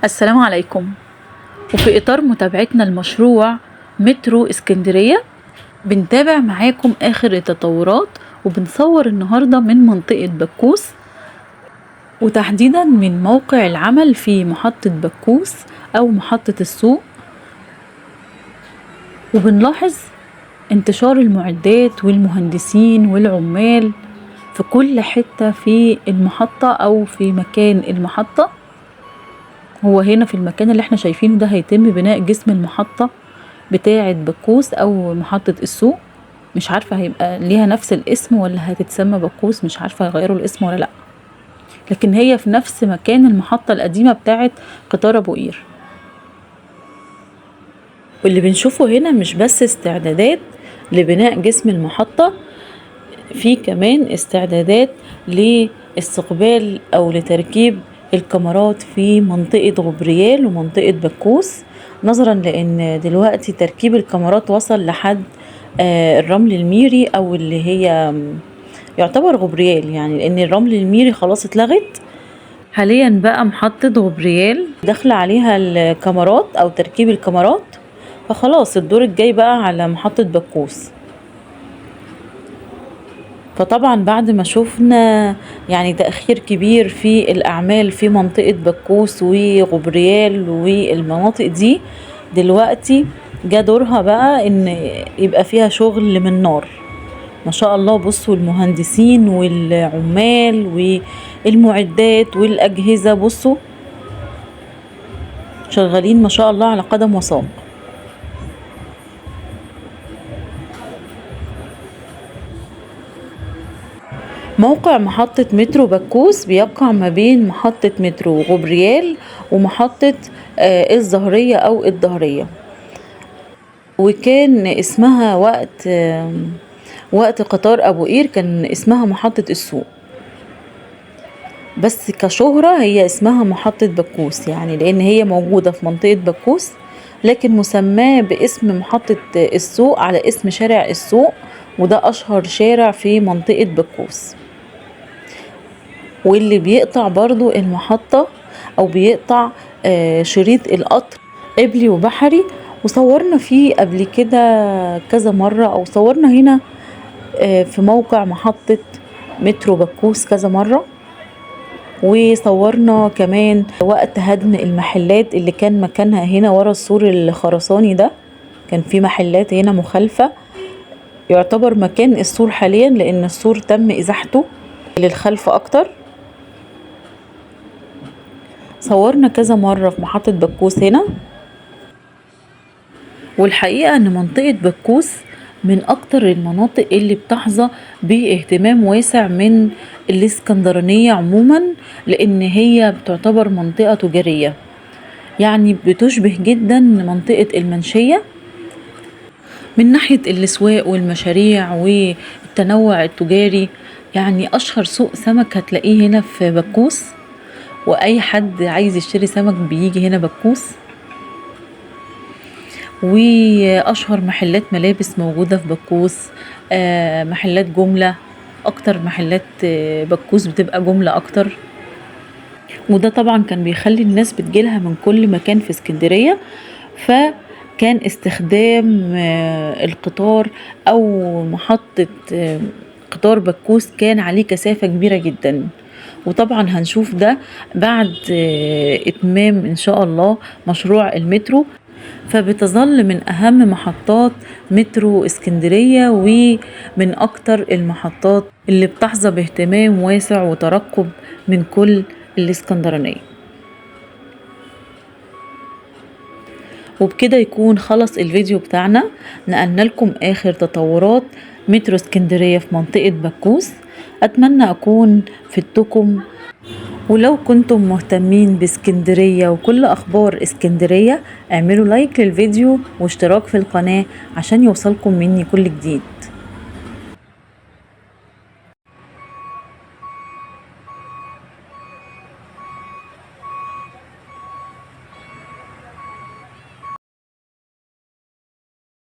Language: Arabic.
السلام عليكم. وفي إطار متابعتنا المشروع مترو اسكندرية بنتابع معاكم آخر التطورات، وبنصور النهاردة من منطقة بكوس، وتحديدا من موقع العمل في محطة بكوس أو محطة السوق. وبنلاحظ انتشار المعدات والمهندسين والعمال في كل حتة في المحطة أو في مكان المحطة. هو هنا في المكان اللي احنا شايفينه ده هيتم بناء جسم المحطة بتاعة بكوس او محطة السوق. مش عارفة هيبقى ليها نفس الاسم ولا هتتسمى بكوس، مش عارفة هيغيروا الاسم ولا لا، لكن هي في نفس مكان المحطة القديمة بتاعة قطار ابو قير. واللي بنشوفه هنا مش بس استعدادات لبناء جسم المحطة، في كمان استعدادات لاستقبال او لتركيب الكاميرات في منطقة غبريال ومنطقة بكوس، نظرا لان دلوقتي تركيب الكاميرات وصل لحد الرمل الميري او اللي هي يعتبر غبريال، يعني لان الرمل الميري خلاص اتلغت. حاليا بقى محطة غبريال داخلة عليها الكاميرات او تركيب الكاميرات، فخلاص الدور الجاي بقى على محطة بكوس. فطبعا بعد ما شفنا يعني تأخير كبير في الأعمال في منطقة بكوس وغبريال والمناطق دي، دلوقتي جا دورها بقى ان يبقى فيها شغل من نار ما شاء الله. بصوا المهندسين والعمال والمعدات والأجهزة، بصوا شغالين ما شاء الله على قدم وساق. موقع محطة مترو بكوس بيقع ما بين محطة مترو غبريال ومحطة الزهرية أو الدهرية، وكان اسمها وقت قطار أبو قير كان اسمها محطة السوق، بس كشهرة هي اسمها محطة بكوس، يعني لأن هي موجودة في منطقة بكوس لكن مسماه باسم محطة السوق على اسم شارع السوق، وده أشهر شارع في منطقة بكوس. واللي بيقطع برضو المحطة او بيقطع شريط القطر قبلي وبحري، وصورنا فيه قبل كده كذا مرة، او صورنا هنا في موقع محطة مترو بكوس كذا مرة. وصورنا كمان وقت هدم المحلات اللي كان مكانها هنا ورا السور الخرساني ده، كان في محلات هنا مخالفة، يعتبر مكان السور حاليا لان السور تم ازاحته للخلف اكتر. صورنا كذا مرة في محطة بكوس هنا. والحقيقة ان منطقة بكوس من اكتر المناطق اللي بتحظى باهتمام واسع من الاسكندرانية عموما، لان هي بتعتبر منطقة تجارية، يعني بتشبه جدا منطقة المنشية من ناحية الاسواق والمشاريع والتنوع التجاري. يعني اشهر سوق سمك هتلاقيه هنا في بكوس، واي حد عايز يشتري سمك بيجي هنا بكوس. واشهر محلات ملابس موجودة في بكوس، محلات جملة اكتر، محلات بكوس بتبقى جملة اكتر، وده طبعا كان بيخلي الناس بتجيلها من كل مكان في اسكندرية. فكان استخدام القطار او محطة قطار بكوس كان عليه كثافة كبيرة جدا. وطبعا هنشوف ده بعد اتمام ان شاء الله مشروع المترو، فبتظل من اهم محطات مترو اسكندرية ومن اكتر المحطات اللي بتحظى باهتمام واسع وترقب من كل الاسكندرانية. وبكده يكون خلص الفيديو بتاعنا، نقلنا لكم اخر تطورات مترو اسكندرية في منطقة بكوس. اتمنى اكون فدتكم، ولو كنتم مهتمين باسكندرية وكل اخبار اسكندرية اعملوا لايك للفيديو واشتراك في القناة عشان يوصلكم مني كل جديد.